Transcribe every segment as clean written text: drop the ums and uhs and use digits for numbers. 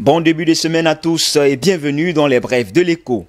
Bon début de semaine à tous et bienvenue dans les brèves de l'écho.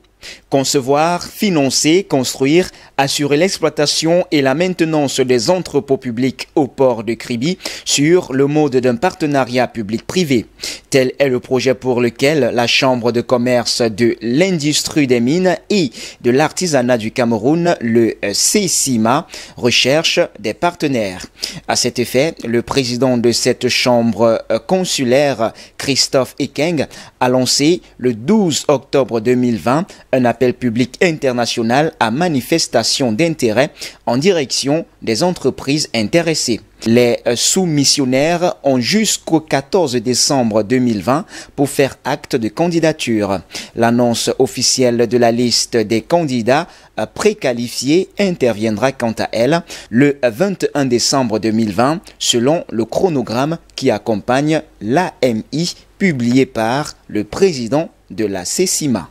Concevoir, financer, construire, assurer l'exploitation et la maintenance des entrepôts publics au port de Kribi sur le mode d'un partenariat public-privé. Tel est le projet pour lequel la Chambre de commerce de l'industrie des mines et de l'artisanat du Cameroun, le CECIMA, recherche des partenaires. À cet effet, le président de cette chambre consulaire, Christophe Ekeng, a lancé le 12 octobre 2020 un appel public international à manifestation d'intérêt en direction des entreprises intéressées. Les soumissionnaires ont jusqu'au 14 décembre 2020 pour faire acte de candidature. L'annonce officielle de la liste des candidats préqualifiés interviendra quant à elle le 21 décembre 2020 selon le chronogramme qui accompagne l'AMI publié par le président de la CECIMA.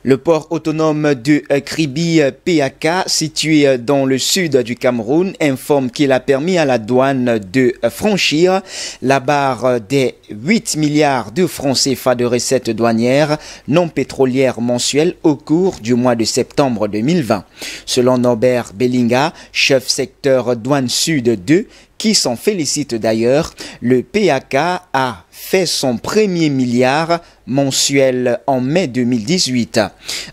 Le port autonome de Kribi PAK, situé dans le sud du Cameroun, informe qu'il a permis à la douane de franchir la barre des 8 milliards de francs CFA de recettes douanières non pétrolières mensuelles au cours du mois de septembre 2020. Selon Norbert Bellinga, chef secteur douane sud 2, qui s'en félicite d'ailleurs, le PAK a fait son premier milliard mensuel en mai 2018.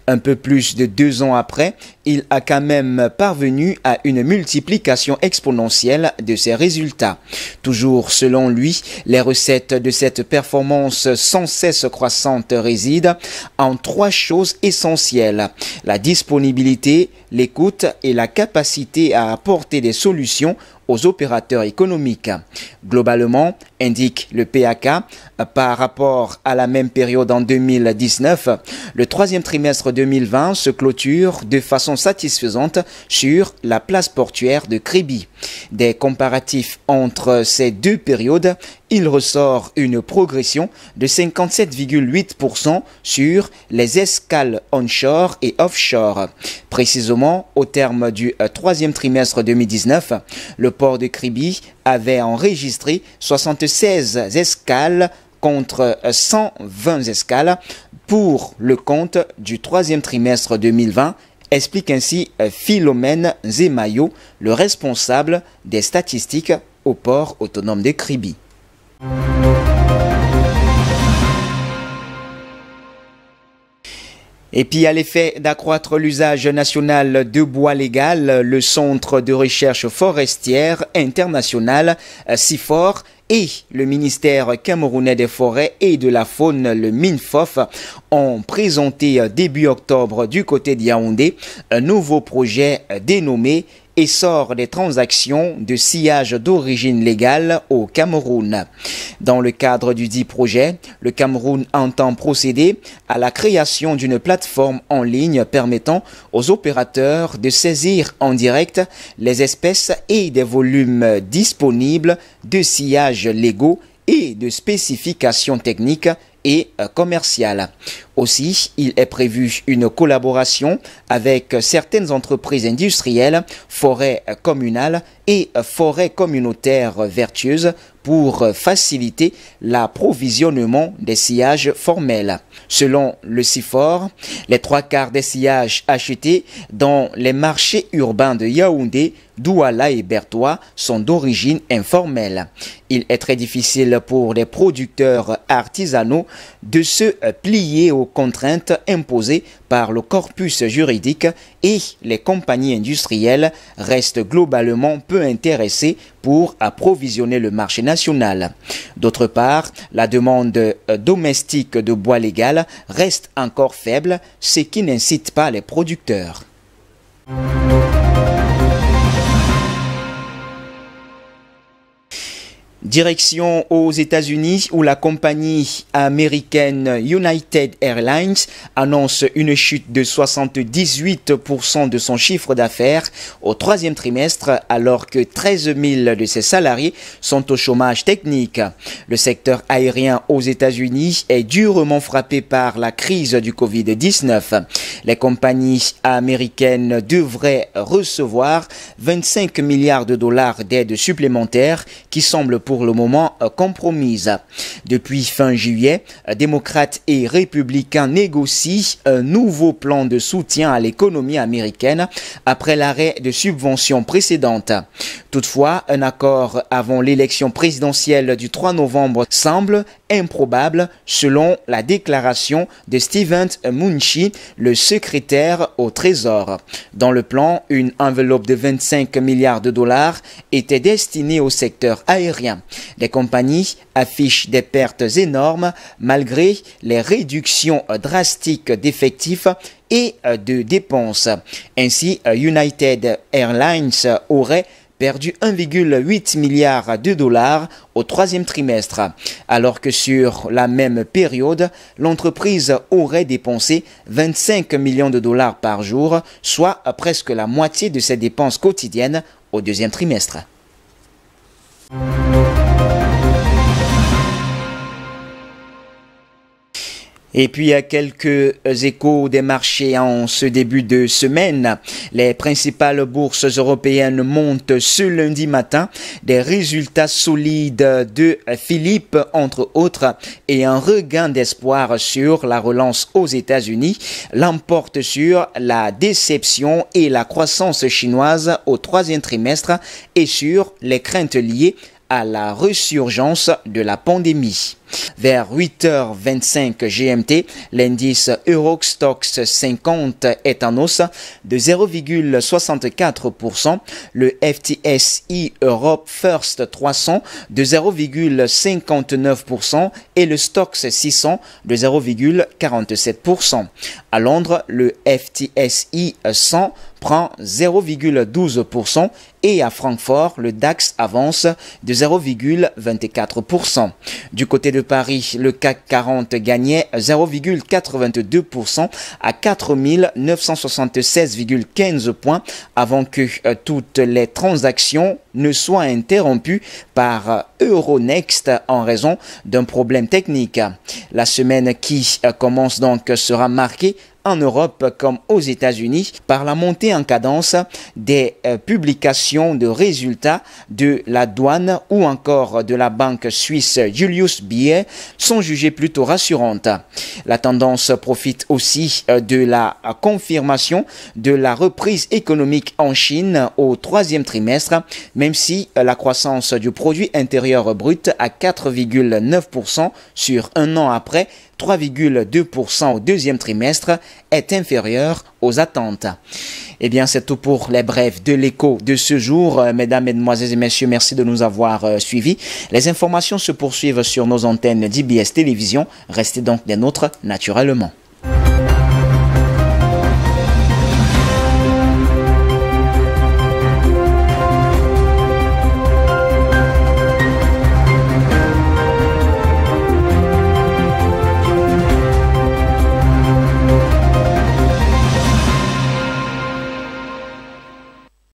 Un peu plus de 2 ans après, il a quand même parvenu à une multiplication exponentielle de ses résultats. Toujours selon lui, les recettes de cette performance sans cesse croissante résident en 3 choses essentielles: la disponibilité, l'écoute et la capacité à apporter des solutions aux opérateurs économiques. Globalement, indique le PAK, par rapport à la même période en 2019, le 3e trimestre 2020 se clôture de façon satisfaisante sur la place portuaire de Kribi. Des comparatifs entre ces deux périodes, il ressort une progression de 57,8% sur les escales onshore et offshore. Précisément, au terme du 3e trimestre 2019, le port de Kribi avait enregistré 76 escales contre 120 escales pour le compte du 3e trimestre 2020, explique ainsi Philomène Zemayo, le responsable des statistiques au port autonome de Kribi. Et puis, à l'effet d'accroître l'usage national de bois légal, le Centre de recherche forestière international, CIFOR, et le ministère camerounais des forêts et de la faune, le MINFOF, ont présenté début octobre du côté de Yaoundé un nouveau projet dénommé Essor des transactions de sillage d'origine légale au Cameroun. Dans le cadre du dit projet, le Cameroun entend procéder à la création d'une plateforme en ligne permettant aux opérateurs de saisir en direct les espèces et des volumes disponibles de sillages légaux et de spécifications techniques et commerciales. Aussi, il est prévu une collaboration avec certaines entreprises industrielles, forêts communales et forêts communautaires vertueuses pour faciliter l'approvisionnement des sillages formels. Selon le CIFOR, les 3/4 des sillages achetés dans les marchés urbains de Yaoundé, Douala et Bertois sont d'origine informelle. Il est très difficile pour les producteurs artisanaux de se plier aux contraintes imposées par le corpus juridique et les compagnies industrielles restent globalement peu intéressées pour approvisionner le marché national. D'autre part, la demande domestique de bois légal reste encore faible, ce qui n'incite pas les producteurs. Direction aux États-Unis où la compagnie américaine United Airlines annonce une chute de 78% de son chiffre d'affaires au troisième trimestre alors que 13 000 de ses salariés sont au chômage technique. Le secteur aérien aux États-Unis est durement frappé par la crise du Covid-19. Les compagnies américaines devraient recevoir 25 milliards de dollars d'aide supplémentaire qui semblent pour le moment compromise. Depuis fin juillet, démocrates et républicains négocient un nouveau plan de soutien à l'économie américaine après l'arrêt de subventions précédentes. Toutefois, un accord avant l'élection présidentielle du 3 novembre semble improbable selon la déclaration de Steven Mnuchin, le secrétaire au Trésor. Dans le plan, une enveloppe de 25 milliards de dollars était destinée au secteur aérien. Les compagnies affichent des pertes énormes malgré les réductions drastiques d'effectifs et de dépenses. Ainsi, United Airlines aurait perdu 1,8 milliard de dollars au troisième trimestre, alors que sur la même période, l'entreprise aurait dépensé 25 millions de dollars par jour, soit presque la moitié de ses dépenses quotidiennes au deuxième trimestre. Et puis, il y a quelques échos des marchés en ce début de semaine. Les principales bourses européennes montent ce lundi matin. Des résultats solides de Philippe, entre autres, et un regain d'espoir sur la relance aux États-Unis l'emporte sur la déception et la croissance chinoise au troisième trimestre et sur les craintes liées à la resurgence de la pandémie. Vers 8h25 GMT, l'indice Eurostoxx 50 est en hausse de 0,64%, le FTSE Europe First 300 de 0,59% et le Stoxx 600 de 0,47%. À Londres, le FTSE 100 prend 0,12% et à Francfort, le DAX avance de 0,24%. Du côté de Paris, le CAC 40 gagnait 0,82% à 4 976,15 points avant que toutes les transactions ne soient interrompues par Euronext en raison d'un problème technique. La semaine qui commence donc sera marquée en Europe comme aux États-Unis par la montée en cadence des publications de résultats de la douane ou encore de la banque suisse Julius Baer sont jugées plutôt rassurantes. La tendance profite aussi de la confirmation de la reprise économique en Chine au troisième trimestre, même si la croissance du produit intérieur brut à 4,9% sur un an après 3,2% au deuxième trimestre est inférieur aux attentes. Eh bien, c'est tout pour les brefs de l'écho de ce jour. Mesdames, Mesdemoiselles et Messieurs, merci de nous avoir suivis. Les informations se poursuivent sur nos antennes d'IBS Télévision. Restez donc des nôtres naturellement.